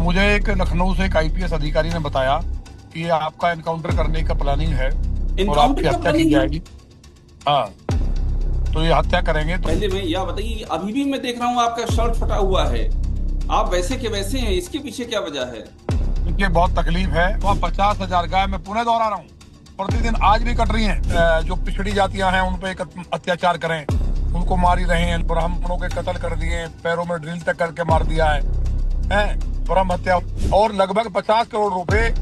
मुझे एक लखनऊ से एक आईपीएस अधिकारी ने बताया कि आपका एनकाउंटर करने का प्लानिंग है और एनकाउंटर आपकी का हत्या की प्लानिंग है। जाएगी। हाँ, तो ये हत्या करेंगे तो पहले मैं यह बताइए कि अभी भी मैं देख रहा हूँ आपका शर्ट फटा हुआ है। आप वैसे के वैसे हैं, इसके पीछे क्या वजह है? देखिए बहुत तकलीफ है। वहाँ 50,000 गाय मैं पुणे दोहरा रहा हूँ, प्रतिदिन आज भी कट रही हैं। जो पिछड़ी जातियां हैं उन पे एक अत्याचार करें, उनको मार ही रहे हैं। ब्राह्मणों के कत्ल कर दिए, पैरों में ड्रिल तक करके मार दिया है ब्रह्म हत्या। और लगभग 50 करोड़ रुपए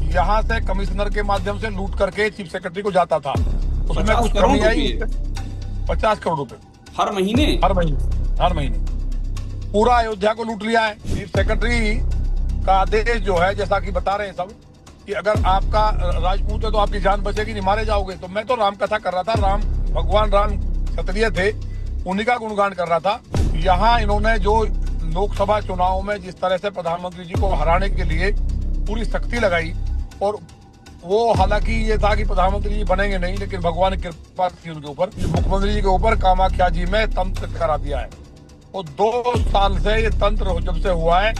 यहाँ से कमिश्नर के माध्यम से लूट करके चीफ सेक्रेटरी को जाता था। उसमें 50 कुछ करोड़ कमी आई। रुपए 50 करोड़ रुपए हर महीने? हर महीने, हर महीने पूरा अयोध्या को लूट लिया है। चीफ सेक्रेटरी का आदेश जो है, जैसा कि बता रहे हैं सब, कि अगर आपका राजपूत है तो आपकी जान बचेगी, नहीं मारे जाओगे। तो मैं तो राम कथा कर रहा था, राम भगवान राम क्षत्रिय थे, उन्हीं का गुणगान कर रहा था। यहाँ इन्होंने जो लोकसभा चुनाव में जिस तरह से प्रधानमंत्री जी को हराने के लिए पूरी शक्ति लगाई, और वो हालांकि ये था कि प्रधानमंत्री जी बनेंगे नहीं, लेकिन भगवान की कृपा थी उनके ऊपर। मुख्यमंत्री जी के ऊपर कामाख्या जी में तंत्र करा दिया है। वो 2 साल से ये तंत्र जब से हुआ है,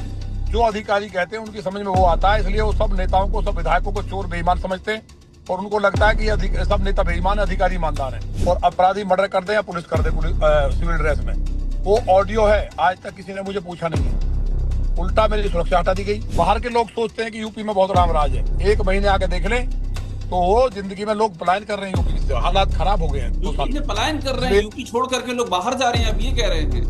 जो अधिकारी कहते हैं उनकी समझ में वो आता है। इसलिए वो सब नेताओं को, सब विधायकों को चोर बेईमान समझते हैं, और उनको लगता है कि ये सब नेता बेईमान, अधिकारी ईमानदार है। और अपराधी मर्डर कर दे या पुलिस कर दे, सिविल ड्रेस में। वो ऑडियो है, आज तक किसी ने मुझे पूछा नहीं है। उल्टा मेरी सुरक्षा हटा दी गई। बाहर के लोग सोचते हैं कि यूपी में बहुत राम राज है। 1 महीने आके देख लें तो वो जिंदगी में लोग पलायन कर रहे हैं यूपी से। हालात खराब हो गए हैं 2 साल यूपी से में। पलायन कर रहे हैं, यूपी छोड़ करके लोग बाहर जा रहे हैं, अब ये कह रहे हैं।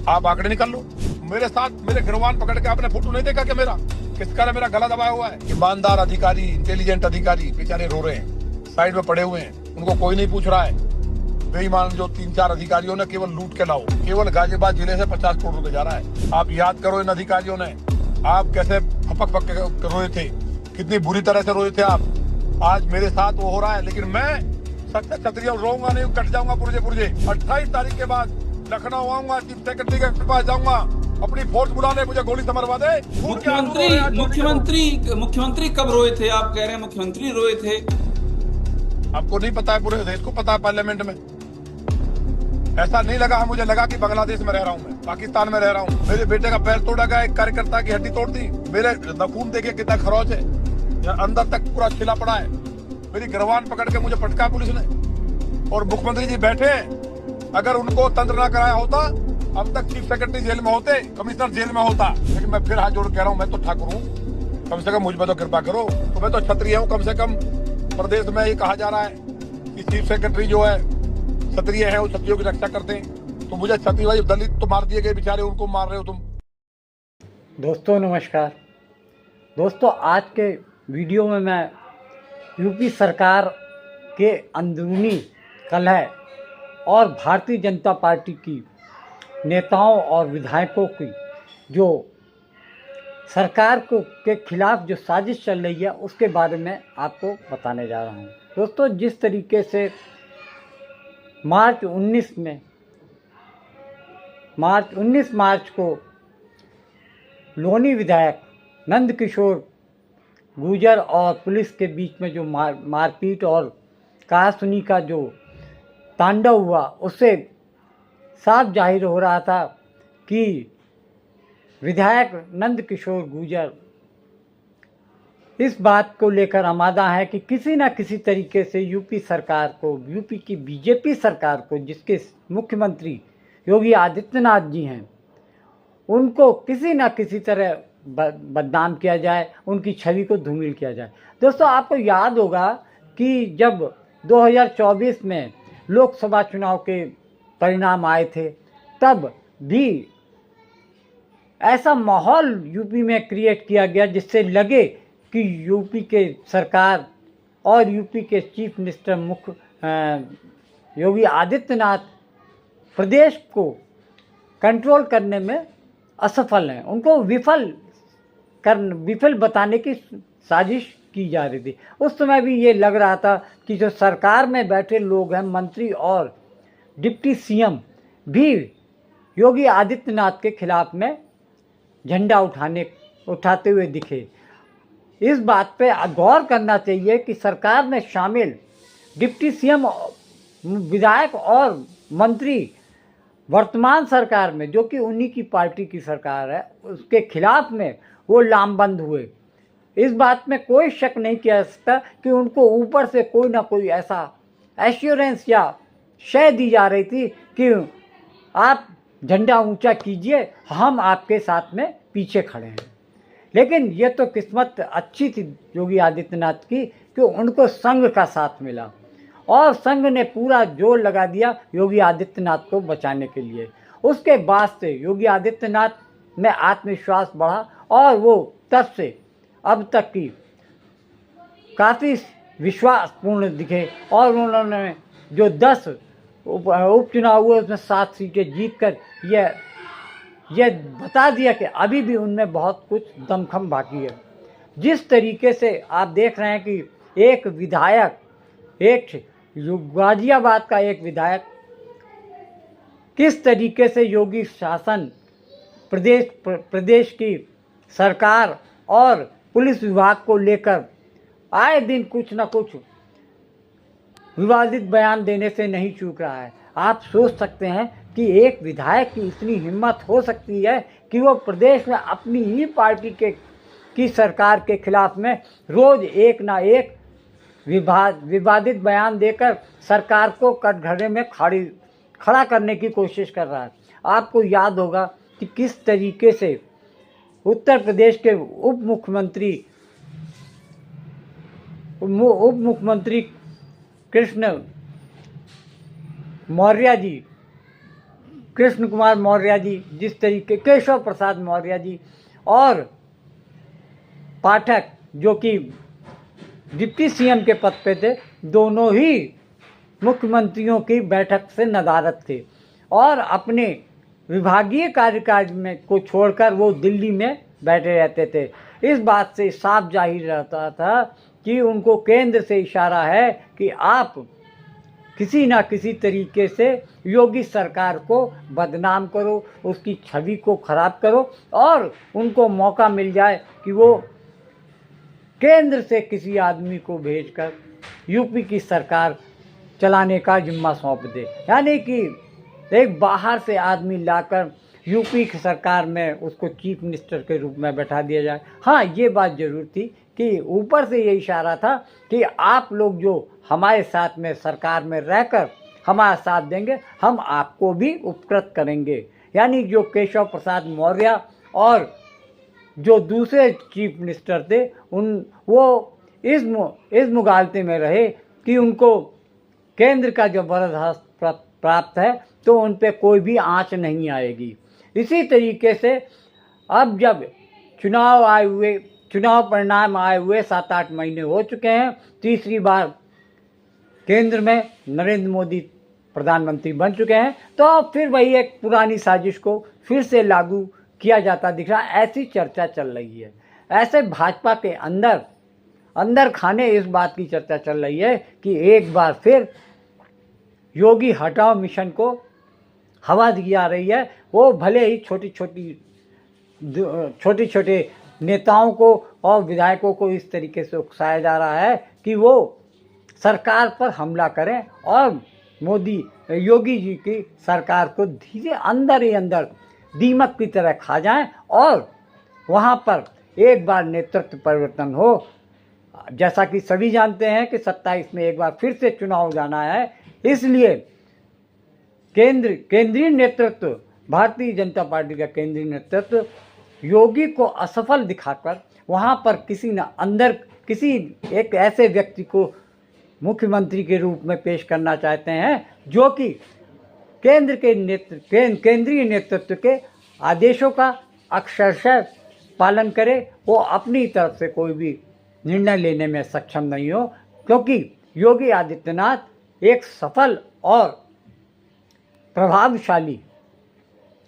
आप आंकड़े निकाल लो। मेरे साथ मेरे गिरवान पकड़ के आपने फोटो नहीं देखा कि मेरा किसका मेरा गला दबाया हुआ है। ईमानदार अधिकारी, इंटेलिजेंट अधिकारी बेचारे रो रहे हैं, साइड में पड़े हुए हैं, उनको कोई नहीं पूछ रहा है। बेईमान जो 3-4 अधिकारियों ने केवल लूट के लाओ, केवल गाजियाबाद जिले से 50 करोड़ रुपए जा रहा है। आप याद करो इन अधिकारियों ने आप कैसे फपक फक के रोए थे, कितनी बुरी तरह से रोए थे आप। आज मेरे साथ वो हो रहा है, लेकिन मैं सत्य क्षत्रिय रोऊंगा नहीं, कट जाऊंगा पुरजे पुरजे। 28 तारीख के बाद लखनऊ आऊंगा, चीफ सेक्रेटरी के पास जाऊंगा, अपनी फोर्स बुला ले, मुझे गोली से मरवा दे। मुख्यमंत्री कब रोए थे? आप कह रहे हैं मुख्यमंत्री रोए थे। आपको नहीं पता है, पूरे देश को पता है। पार्लियामेंट में ऐसा नहीं लगा, मुझे लगा कि बांग्लादेश में रह रहा हूँ, मैं पाकिस्तान में रह रहा हूँ। मेरे बेटे का पैर तोड़ा गया, एक कार्यकर्ता की हड्डी तोड़ दी। मेरे खून देखिए कितना खरोच है, अंदर तक पूरा छिला पड़ा है। मेरी गिरवान पकड़ के मुझे पटका पुलिस ने, और मुख्यमंत्री जी बैठे हैं। अगर उनको तंत्र ना कराया होता, अब तक चीफ सेक्रेटरी जेल में होते, कमिश्नर जेल में होता। लेकिन मैं फिर हाथ जोड़ कह रहा हूँ, मैं तो ठाकुर हूँ, कम से कम मुझ पर तो कृपा करो। तो मैं तो क्षत्रिय हूँ, कम से कम प्रदेश में ये कहा जा रहा है कि चीफ सेक्रेटरी जो है क्षत्रिय है, वो क्षत्रियों की रक्षा करते हैं। तो मुझे क्षत्रिय भाई दलित तो मार दिए गए बेचारे, उनको मार रहे हो तुम। दोस्तों नमस्कार। दोस्तों आज के वीडियो में मैं यूपी सरकार के अंदरूनी कलह और भारतीय जनता पार्टी की नेताओं और विधायकों की जो सरकार को के खिलाफ जो साजिश चल रही है उसके बारे में आपको बताने जा रहा हूँ। दोस्तों जिस तरीके से मार्च 19 मार्च को लोनी विधायक नंदकिशोर गुर्जर और पुलिस के बीच में जो मारपीट और कहासुनी का जो तांडव हुआ, उससे साफ जाहिर हो रहा था कि विधायक नंदकिशोर गुर्जर इस बात को लेकर आमादा है कि किसी न किसी तरीके से यूपी सरकार को, यूपी की बीजेपी सरकार को, जिसके मुख्यमंत्री योगी आदित्यनाथ जी हैं, उनको किसी न किसी तरह बदनाम किया जाए, उनकी छवि को धूमिल किया जाए। दोस्तों आपको याद होगा कि जब 2024 में लोकसभा चुनाव के परिणाम आए थे, तब भी ऐसा माहौल यूपी में क्रिएट किया गया जिससे लगे कि यूपी के सरकार और यूपी के चीफ मिनिस्टर योगी आदित्यनाथ प्रदेश को कंट्रोल करने में असफल हैं। उनको विफल बताने की साजिश की जा रही थी। उस समय भी ये लग रहा था कि जो सरकार में बैठे लोग हैं, मंत्री और डिप्टी सीएम भी योगी आदित्यनाथ के खिलाफ में झंडा उठाते हुए दिखे। इस बात पे गौर करना चाहिए कि सरकार में शामिल डिप्टी सीएम, विधायक और मंत्री वर्तमान सरकार में, जो कि उन्हीं की पार्टी की सरकार है, उसके खिलाफ में वो लामबंद हुए। इस बात में कोई शक नहीं किया जा सकता कि उनको ऊपर से कोई ना कोई ऐसा एश्योरेंस या शय दी जा रही थी कि आप झंडा ऊंचा कीजिए, हम आपके साथ में पीछे खड़े हैं। लेकिन ये तो किस्मत अच्छी थी योगी आदित्यनाथ की कि उनको संघ का साथ मिला और संघ ने पूरा जोर लगा दिया योगी आदित्यनाथ को बचाने के लिए। उसके बाद से योगी आदित्यनाथ में आत्मविश्वास बढ़ा और वो तब से अब तक की काफ़ी विश्वासपूर्ण दिखे और उन्होंने जो 10 उपचुनाव हुए उसमें 7 सीटें जीतकर यह बता दिया कि अभी भी उनमें बहुत कुछ दमखम बाकी है। जिस तरीके से आप देख रहे हैं कि एक विधायक, एक गाजियाबाद का एक विधायक किस तरीके से योगी शासन, प्रदेश की सरकार और पुलिस विभाग को लेकर आए दिन कुछ न कुछ विवादित बयान देने से नहीं चूक रहा है। आप सोच सकते हैं कि एक विधायक की इतनी हिम्मत हो सकती है कि वो प्रदेश में अपनी ही पार्टी की सरकार के खिलाफ में रोज़ एक ना एक विवादित बयान देकर सरकार को कटघरे में खड़ा करने की कोशिश कर रहा है। आपको याद होगा कि किस तरीके से उत्तर प्रदेश के उप मुख्यमंत्री कृष्ण कुमार मौर्य जी, जिस तरीके केशव प्रसाद मौर्य जी और पाठक जो कि डिप्टी सीएम के पद पे थे, दोनों ही मुख्यमंत्रियों की बैठक से नदारद थे और अपने विभागीय कार्यकाल में को छोड़कर वो दिल्ली में बैठे रहते थे। इस बात से साफ जाहिर रहता था कि उनको केंद्र से इशारा है कि आप किसी ना किसी तरीके से योगी सरकार को बदनाम करो, उसकी छवि को खराब करो और उनको मौका मिल जाए कि वो केंद्र से किसी आदमी को भेजकर यूपी की सरकार चलाने का जिम्मा सौंप दे। यानी कि एक बाहर से आदमी लाकर यूपी की सरकार में उसको चीफ मिनिस्टर के रूप में बैठा दिया जाए। हाँ, ये बात ज़रूर थी कि ऊपर से ये इशारा था कि आप लोग जो हमारे साथ में सरकार में रहकर हमारा साथ देंगे, हम आपको भी उपकृत करेंगे। यानी जो केशव प्रसाद मौर्य और जो दूसरे चीफ मिनिस्टर थे वो इस मुगालते में रहे कि उनको केंद्र का जो बरदाश्त प्राप्त है तो उन पे कोई भी आंच नहीं आएगी। इसी तरीके से अब जब चुनाव परिणाम आए हुए 7-8 महीने हो चुके हैं, तीसरी बार केंद्र में नरेंद्र मोदी प्रधानमंत्री बन चुके हैं, तो अब फिर वही एक पुरानी साजिश को फिर से लागू किया जाता दिख रहा है, ऐसी चर्चा चल रही है। ऐसे भाजपा के अंदर खाने इस बात की चर्चा चल रही है कि एक बार फिर योगी हटाओ मिशन को हवा दी जा रही है। वो भले ही छोटे नेताओं को और विधायकों को इस तरीके से उकसाया जा रहा है कि वो सरकार पर हमला करें और योगी जी की सरकार को धीरे अंदर ही अंदर दीमक की तरह खा जाएं और वहाँ पर एक बार नेतृत्व परिवर्तन हो। जैसा कि सभी जानते हैं कि 27 में एक बार फिर से चुनाव जाना है, इसलिए केंद्रीय नेतृत्व, भारतीय जनता पार्टी का केंद्रीय नेतृत्व योगी को असफल दिखाकर वहाँ पर किसी एक ऐसे व्यक्ति को मुख्यमंत्री के रूप में पेश करना चाहते हैं जो कि केंद्रीय नेतृत्व के आदेशों का अक्षरशः पालन करे। वो अपनी तरफ से कोई भी निर्णय लेने में सक्षम नहीं हो, क्योंकि योगी आदित्यनाथ एक सफल और प्रभावशाली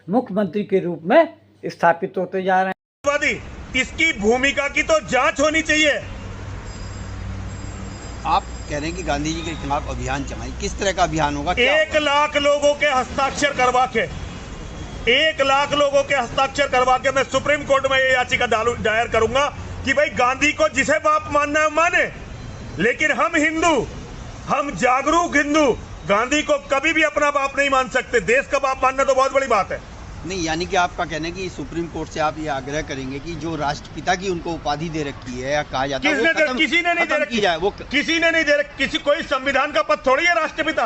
मुख्यमंत्री के रूप में स्थापित होते जा रहे हैं। इसकी भूमिका की तो जांच होनी चाहिए। आप कह रहे हैं कि गांधी जी के खिलाफ अभियान चलाएं, किस तरह का अभियान होगा? 1 लाख लोगों के हस्ताक्षर करवा के 1 लाख लोगों के हस्ताक्षर करवा के मैं सुप्रीम कोर्ट में ये याचिका दायर करूंगा कि भाई गांधी को जिसे बाप मानना है माने, लेकिन हम हिंदू, हम जागरूक हिंदू, गांधी को कभी भी अपना बाप नहीं मान सकते, देश का बाप मानना तो बहुत बड़ी बात है। नहीं, यानी कि आपका कहना है कि सुप्रीम कोर्ट से आप ये आग्रह करेंगे कि जो राष्ट्रपिता की उनको उपाधि दे रखी है या कहा जाता है किसी ने नहीं दे रखी जाए, वो किसी ने नहीं दे रखी। किसी कोई संविधान का पद थोड़ी है राष्ट्रपिता,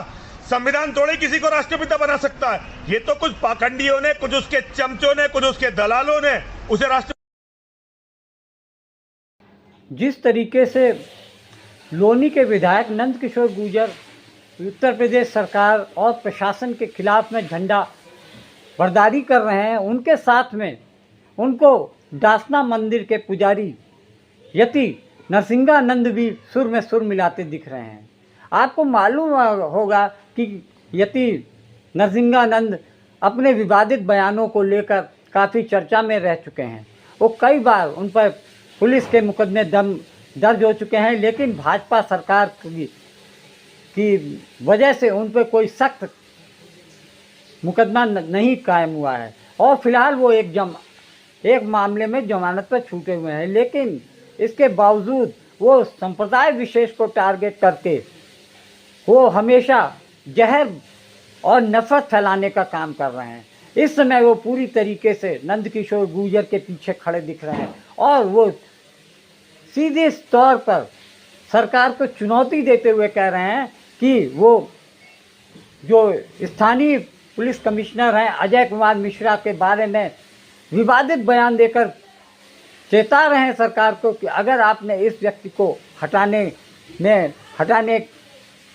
संविधान थोड़ी किसी को राष्ट्रपिता बना सकता है। ये तो कुछ पाखंडियों ने, कुछ उसके चमचों ने, कुछ उसके दलालों ने उसे राष्ट्र। जिस तरीके से लोनी के विधायक नंद किशोर गुर्जर उत्तर प्रदेश सरकार और प्रशासन के खिलाफ में झंडा बरदारी कर रहे हैं, उनके साथ में उनको डासना मंदिर के पुजारी यति नरसिंहानंद भी सुर में सुर मिलाते दिख रहे हैं। आपको मालूम होगा कि यति नरसिंहानंद अपने विवादित बयानों को लेकर काफ़ी चर्चा में रह चुके हैं। वो कई बार उन पर पुलिस के मुकदमे दर्ज हो चुके हैं, लेकिन भाजपा सरकार की वजह से उन पर कोई सख्त मुकदमा नहीं कायम हुआ है और फिलहाल वो एक मामले में जमानत पर छूटे हुए हैं। लेकिन इसके बावजूद वो संप्रदाय विशेष को टारगेट करके वो हमेशा जहर और नफरत फैलाने का काम कर रहे हैं। इस समय वो पूरी तरीके से नंद किशोर गुर्जर के पीछे खड़े दिख रहे हैं और वो सीधे तौर पर सरकार को चुनौती देते हुए कह रहे हैं कि वो जो स्थानीय पुलिस कमिश्नर हैं अजय कुमार मिश्रा के बारे में विवादित बयान देकर चेता रहे हैं सरकार को कि अगर आपने इस व्यक्ति को हटाने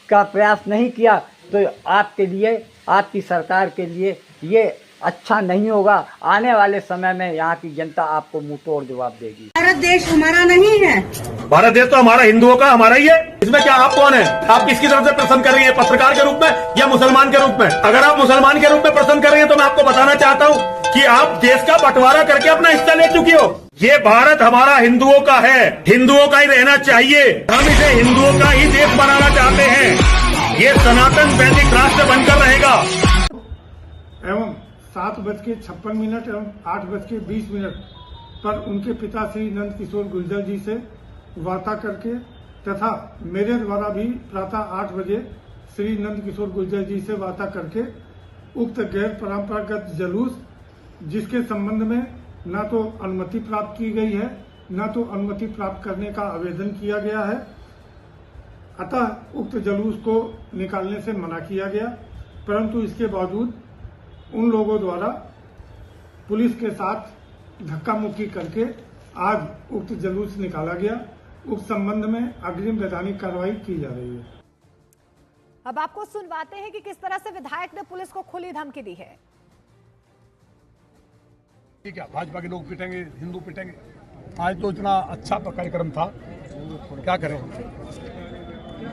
का प्रयास नहीं किया तो आपके लिए, आपकी सरकार के लिए ये अच्छा नहीं होगा। आने वाले समय में यहाँ की जनता आपको मुंह तोड़ जवाब देगी। भारत देश हमारा नहीं है। भारत देश तो हमारा हिंदुओं का, हमारा ही है। इसमें क्या आप कौन है? आप किसकी तरफ से प्रश्न कर रही है, पत्रकार के रूप में या मुसलमान के रूप में? अगर आप मुसलमान के रूप में प्रश्न कर रही है तो मैं आपको बताना चाहता हूँ कि आप देश का बंटवारा करके अपना हिस्सा ले चुकी हो। ये भारत हमारा हिंदुओं का है, हिंदुओं का ही रहना चाहिए। हम इसे हिंदुओं का ही देश बनाना चाहते हैं। ये सनातन वैदिक राष्ट्र बनकर रहेगा। एवं 7:56 एवं 8:20 पर उनके पिता श्री नंद किशोर गुर्जर जी से वार्ता करके तथा मेरे द्वारा भी प्रातः 8 बजे श्री नंद किशोर गुर्जर जी से वार्ता करके उक्त गैर परंपरागत जुलूस जिसके संबंध में न तो अनुमति प्राप्त की गई है न तो अनुमति प्राप्त करने का आवेदन किया गया है, अतः उक्त जुलूस को निकालने से मना किया गया। परंतु इसके बावजूद उन लोगों द्वारा पुलिस के साथ धक्का मुक्की करके आज उक्त जुलूस निकाला गया। उस संबंध में अग्रिम वैधानिक कार्रवाई की जा रही है। अब आपको सुनवाते हैं कि किस तरह से विधायक ने पुलिस को खुली धमकी दी है। ठीक है, भाजपा के लोग पिटेंगे, हिंदू पिटेंगे। आज तो इतना अच्छा कार्यक्रम था, क्या करें,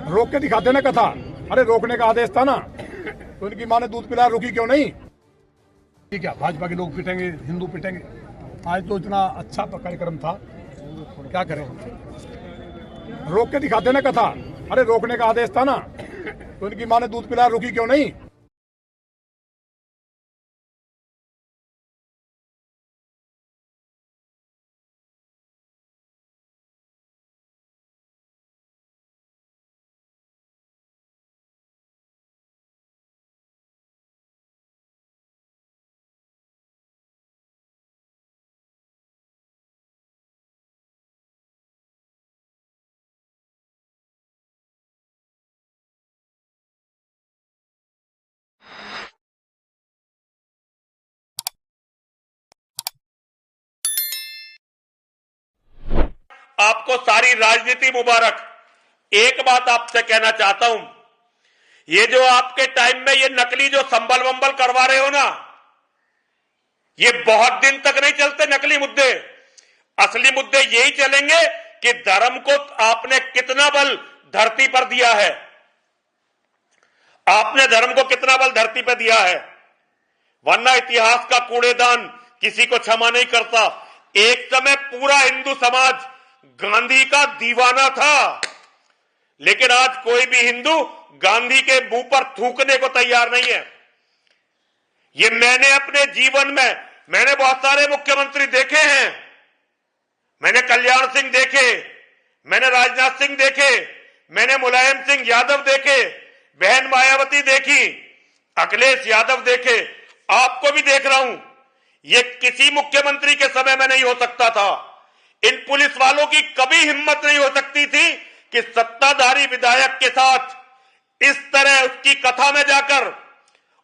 रोक के दिखाते ना कथा। अरे रोकने का आदेश था ना, तो उनकी माँ ने दूध पिलाया, रुकी क्यों नहीं? ठीक है, भाजपा के लोग पिटेंगे, हिंदू पिटेंगे। आज तो इतना अच्छा कार्यक्रम था, क्या करें, रोक के दिखाते ना कथा। अरे रोकने का आदेश था ना, तो उनकी माँ ने दूध पिलाया, रुकी क्यों नहीं? आपको सारी राजनीति मुबारक। एक बात आपसे कहना चाहता हूं, ये जो आपके टाइम में ये नकली जो संबल वंबल करवा रहे हो ना, ये बहुत दिन तक नहीं चलते नकली मुद्दे। असली मुद्दे यही चलेंगे कि धर्म को आपने कितना बल धरती पर दिया है, आपने धर्म को कितना बल धरती पर दिया है। वरना इतिहास का कूड़ेदान किसी को क्षमा नहीं करता। एक समय पूरा हिंदू समाज गांधी का दीवाना था, लेकिन आज कोई भी हिंदू गांधी के मुंह पर थूकने को तैयार नहीं है। ये मैंने अपने जीवन में, मैंने बहुत सारे मुख्यमंत्री देखे हैं। मैंने कल्याण सिंह देखे, मैंने राजनाथ सिंह देखे, मैंने मुलायम सिंह यादव देखे, बहन मायावती देखी, अखिलेश यादव देखे, आपको भी देख रहा हूं। ये किसी मुख्यमंत्री के समय में नहीं हो सकता था। इन पुलिस वालों की कभी हिम्मत नहीं हो सकती थी कि सत्ताधारी विधायक के साथ इस तरह उसकी कथा में जाकर,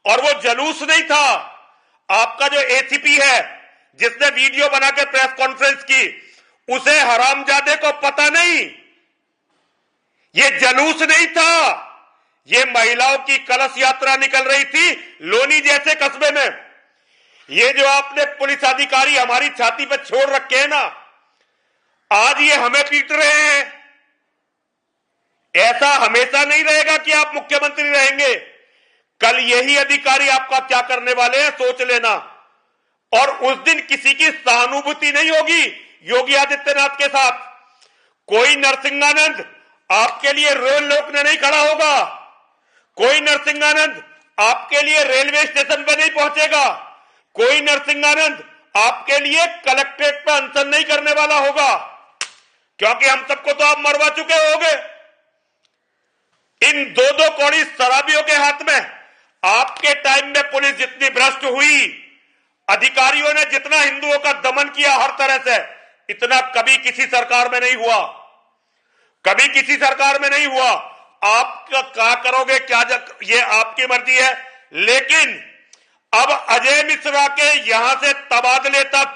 और वो जलूस नहीं था। आपका जो एसीपी है जिसने वीडियो बनाकर प्रेस कॉन्फ्रेंस की, उसे हरामजादे को पता नहीं, ये जलूस नहीं था। ये महिलाओं की कलश यात्रा निकल रही थी लोनी जैसे कस्बे में। ये जो आपने पुलिस अधिकारी हमारी छाती पर छोड़ रखे हैं ना, आज ये हमें पीट रहे हैं। ऐसा हमेशा नहीं रहेगा कि आप मुख्यमंत्री रहेंगे। कल यही अधिकारी आपका क्या करने वाले हैं सोच लेना। और उस दिन किसी की सहानुभूति नहीं होगी योगी आदित्यनाथ के साथ। कोई नरसिंहानंद आपके लिए रेल रोकने नहीं खड़ा होगा, कोई नरसिंहानंद आपके लिए रेलवे स्टेशन पर नहीं पहुंचेगा, कोई नरसिंहानंद आपके लिए कलेक्ट्रेट पर अनशन नहीं करने वाला होगा, क्योंकि हम सबको तो आप मरवा चुके होंगे। इन दो कौड़ी शराबियों के हाथ में आपके टाइम में पुलिस जितनी भ्रष्ट हुई, अधिकारियों ने जितना हिंदुओं का दमन किया हर तरह से, इतना कभी किसी सरकार में नहीं हुआ, कभी किसी सरकार में नहीं हुआ। आप क्या करोगे क्या ये आपकी मर्जी है। लेकिन अब अजय मिश्रा के यहां से तबादले तक,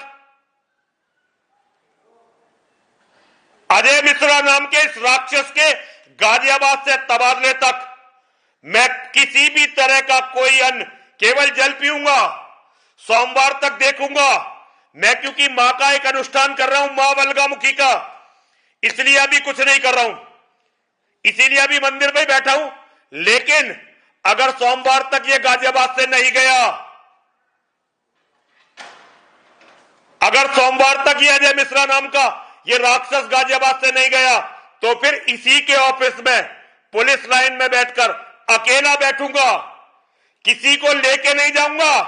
अजय मिश्रा नाम के इस राक्षस के गाजियाबाद से तबादले तक मैं किसी भी तरह का कोई अन्न, केवल जल पीऊंगा, सोमवार तक देखूंगा। मैं क्योंकि मां का एक अनुष्ठान कर रहा हूं, मां बलगामुखी का, इसलिए अभी कुछ नहीं कर रहा हूं, इसीलिए अभी मंदिर में बैठा हूं। लेकिन अगर सोमवार तक ये गाजियाबाद से नहीं गया, अगर सोमवार तक ये अजय मिश्रा नाम का ये राक्षस गाजियाबाद से नहीं गया, तो फिर इसी के ऑफिस में पुलिस लाइन में बैठकर अकेला बैठूंगा, किसी को लेके नहीं जाऊंगा,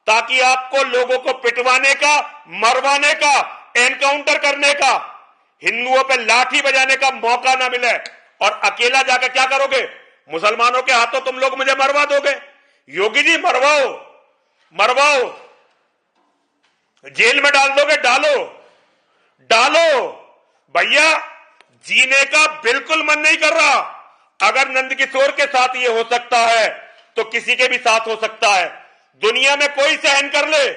ताकि आपको लोगों को पिटवाने का, मरवाने का, एनकाउंटर करने का, हिंदुओं पे लाठी बजाने का मौका ना मिले। और अकेला जाकर क्या करोगे? मुसलमानों के हाथों तुम लोग मुझे मरवा दोगे। योगी जी मरवाओ, मरवाओ, जेल में डाल दोगे, डालो, डालो। भैया जीने का बिल्कुल मन नहीं कर रहा। अगर नंदकिशोर के साथ ये हो सकता है तो किसी के भी साथ हो सकता है। दुनिया में कोई सहन कर ले,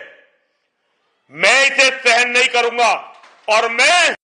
मैं इसे सहन नहीं करूंगा। और मैं